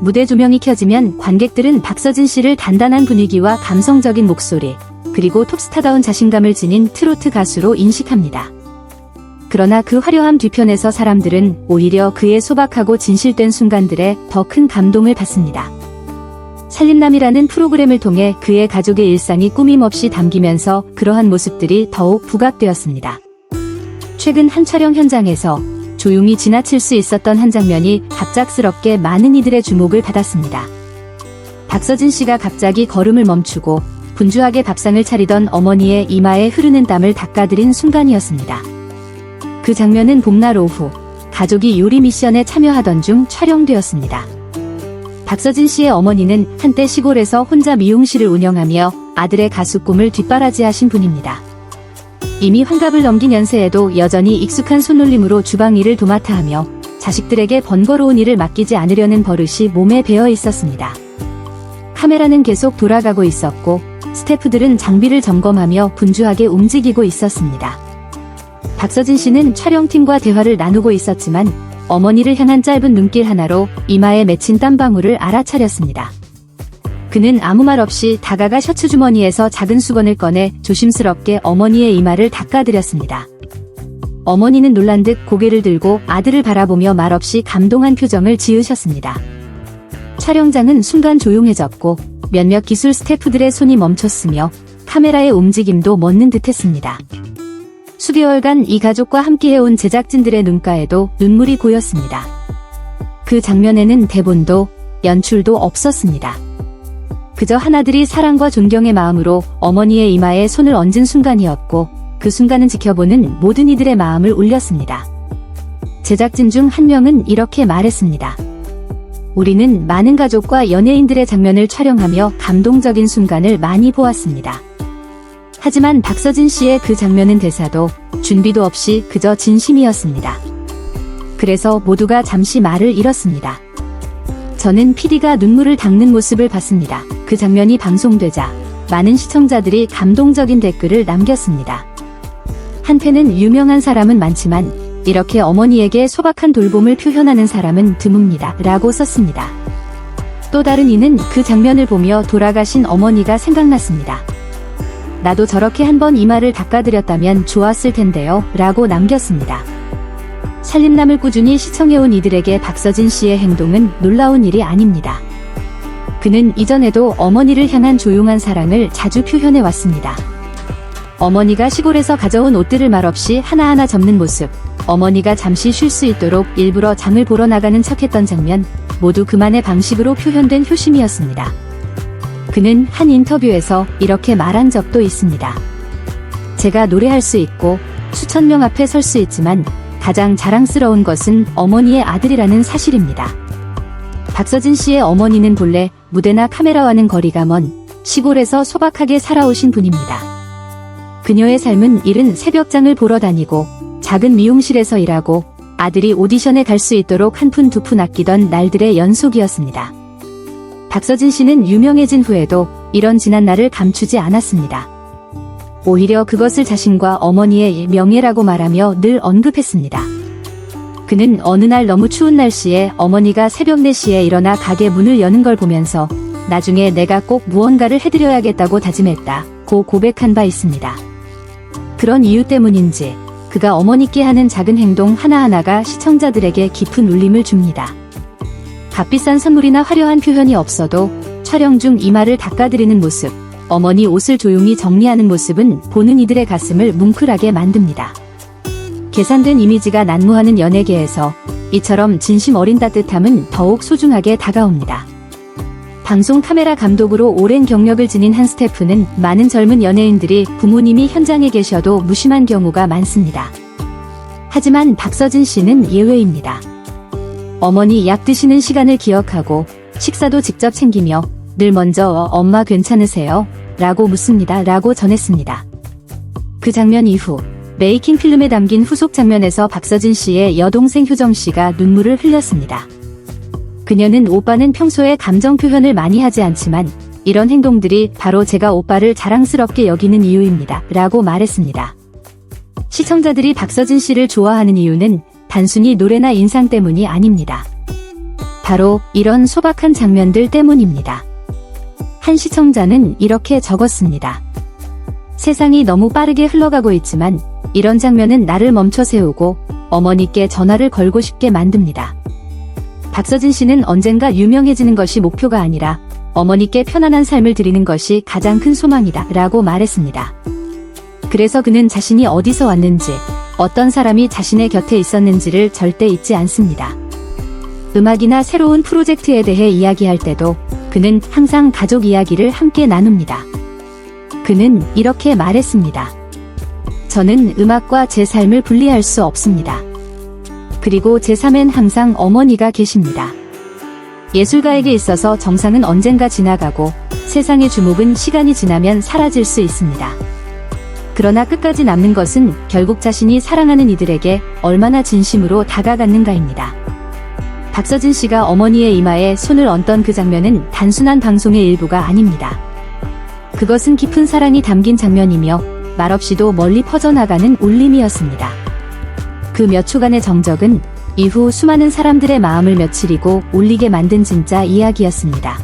무대 조명이 켜지면 관객들은 박서진 씨를 단단한 분위기와 감성적인 목소리, 그리고 톱스타다운 자신감을 지닌 트로트 가수로 인식합니다. 그러나 그 화려함 뒤편에서 사람들은 오히려 그의 소박하고 진실된 순간들에 더 큰 감동을 받습니다. 살림남이라는 프로그램을 통해 그의 가족의 일상이 꾸밈없이 담기면서 그러한 모습들이 더욱 부각되었습니다. 최근 한 촬영 현장에서 조용히 지나칠 수 있었던 한 장면이 갑작스럽게 많은 이들의 주목을 받았습니다. 박서진 씨가 갑자기 걸음을 멈추고 분주하게 밥상을 차리던 어머니의 이마에 흐르는 땀을 닦아드린 순간이었습니다. 그 장면은 봄날 오후 가족이 요리 미션에 참여하던 중 촬영되었습니다. 박서진 씨의 어머니는 한때 시골에서 혼자 미용실을 운영하며 아들의 가수 꿈을 뒷바라지하신 분입니다. 이미 환갑을 넘긴 연세에도 여전히 익숙한 손놀림으로 주방 일을 도맡아 하며 자식들에게 번거로운 일을 맡기지 않으려는 버릇이 몸에 배어 있었습니다. 카메라는 계속 돌아가고 있었고 스태프들은 장비를 점검하며 분주하게 움직이고 있었습니다. 박서진 씨는 촬영팀과 대화를 나누고 있었지만 어머니를 향한 짧은 눈길 하나로 이마에 맺힌 땀방울을 알아차렸습니다. 그는 아무 말 없이 다가가 셔츠 주머니에서 작은 수건을 꺼내 조심스럽게 어머니의 이마를 닦아드렸습니다. 어머니는 놀란 듯 고개를 들고 아들을 바라보며 말없이 감동한 표정을 지으셨습니다. 촬영장은 순간 조용해졌고 몇몇 기술 스태프들의 손이 멈췄으며 카메라의 움직임도 멎는 듯했습니다. 수개월간 이 가족과 함께해온 제작진들의 눈가에도 눈물이 고였습니다. 그 장면에는 대본도 연출도 없었습니다. 그저 하나들이 사랑과 존경의 마음으로 어머니의 이마에 손을 얹은 순간이었고 그 순간은 지켜보는 모든 이들의 마음을 울렸습니다. 제작진 중 한 명은 이렇게 말했습니다. 우리는 많은 가족과 연예인들의 장면을 촬영하며 감동적인 순간을 많이 보았습니다. 하지만 박서진 씨의 그 장면은 대사도 준비도 없이 그저 진심이었습니다. 그래서 모두가 잠시 말을 잃었습니다. 저는 PD가 눈물을 닦는 모습을 봤습니다. 그 장면이 방송되자 많은 시청자들이 감동적인 댓글을 남겼습니다. 한편은 유명한 사람은 많지만 이렇게 어머니에게 소박한 돌봄을 표현하는 사람은 드뭅니다. 라고 썼습니다. 또 다른 이는 그 장면을 보며 돌아가신 어머니가 생각났습니다. 나도 저렇게 한번 이마를 닦아드렸다면 좋았을 텐데요. 라고 남겼습니다. 살림남을 꾸준히 시청해온 이들에게 박서진 씨의 행동은 놀라운 일이 아닙니다. 그는 이전에도 어머니를 향한 조용한 사랑을 자주 표현해왔습니다. 어머니가 시골에서 가져온 옷들을 말없이 하나하나 접는 모습, 어머니가 잠시 쉴 수 있도록 일부러 장을 보러 나가는 척했던 장면, 모두 그만의 방식으로 표현된 효심이었습니다. 그는 한 인터뷰에서 이렇게 말한 적도 있습니다. 제가 노래할 수 있고 수천 명 앞에 설 수 있지만 가장 자랑스러운 것은 어머니의 아들이라는 사실입니다. 박서진 씨의 어머니는 본래 무대나 카메라와는 거리가 먼 시골에서 소박하게 살아오신 분입니다. 그녀의 삶은 이른 새벽장을 보러 다니고 작은 미용실에서 일하고 아들이 오디션에 갈 수 있도록 한 푼 두 푼 아끼던 날들의 연속이었습니다. 박서진 씨는 유명해진 후에도 이런 지난날을 감추지 않았습니다. 오히려 그것을 자신과 어머니의 명예라고 말하며 늘 언급했습니다. 그는 어느 날 너무 추운 날씨에 어머니가 새벽 4시에 일어나 가게 문을 여는 걸 보면서 나중에 내가 꼭 무언가를 해드려야겠다고 다짐했다고 고백한 바 있습니다. 그런 이유 때문인지 그가 어머니께 하는 작은 행동 하나하나가 시청자들에게 깊은 울림을 줍니다. 값비싼 선물이나 화려한 표현이 없어도 촬영 중 이마를 닦아드리는 모습, 어머니 옷을 조용히 정리하는 모습은 보는 이들의 가슴을 뭉클하게 만듭니다. 계산된 이미지가 난무하는 연예계에서 이처럼 진심 어린 따뜻함은 더욱 소중하게 다가옵니다. 방송 카메라 감독으로 오랜 경력을 지닌 한 스태프는 많은 젊은 연예인들이 부모님이 현장에 계셔도 무심한 경우가 많습니다. 하지만 박서진 씨는 예외입니다. 어머니 약 드시는 시간을 기억하고 식사도 직접 챙기며 늘 먼저 엄마 괜찮으세요? 라고 묻습니다. 라고 전했습니다. 그 장면 이후 메이킹 필름에 담긴 후속 장면에서 박서진 씨의 여동생 효정 씨가 눈물을 흘렸습니다. 그녀는 오빠는 평소에 감정 표현을 많이 하지 않지만 이런 행동들이 바로 제가 오빠를 자랑스럽게 여기는 이유입니다. 라고 말했습니다. 시청자들이 박서진 씨를 좋아하는 이유는 단순히 노래나 인상 때문이 아닙니다. 바로 이런 소박한 장면들 때문입니다. 한 시청자는 이렇게 적었습니다. 세상이 너무 빠르게 흘러가고 있지만 이런 장면은 나를 멈춰 세우고 어머니께 전화를 걸고 싶게 만듭니다. 박서진 씨는 언젠가 유명해지는 것이 목표가 아니라 어머니께 편안한 삶을 드리는 것이 가장 큰 소망이다 라고 말했습니다. 그래서 그는 자신이 어디서 왔는지, 어떤 사람이 자신의 곁에 있었는지를 절대 잊지 않습니다. 음악이나 새로운 프로젝트에 대해 이야기할 때도 그는 항상 가족 이야기를 함께 나눕니다. 그는 이렇게 말했습니다. 저는 음악과 제 삶을 분리할 수 없습니다. 그리고 제 삶엔 항상 어머니가 계십니다. 예술가에게 있어서 정상은 언젠가 지나가고 세상의 주목은 시간이 지나면 사라질 수 있습니다. 그러나 끝까지 남는 것은 결국 자신이 사랑하는 이들에게 얼마나 진심으로 다가갔는가입니다. 박서진 씨가 어머니의 이마에 손을 얹던 그 장면은 단순한 방송의 일부가 아닙니다. 그것은 깊은 사랑이 담긴 장면이며 말없이도 멀리 퍼져나가는 울림이었습니다. 그 몇 초간의 정적은 이후 수많은 사람들의 마음을 며칠이고 울리게 만든 진짜 이야기였습니다.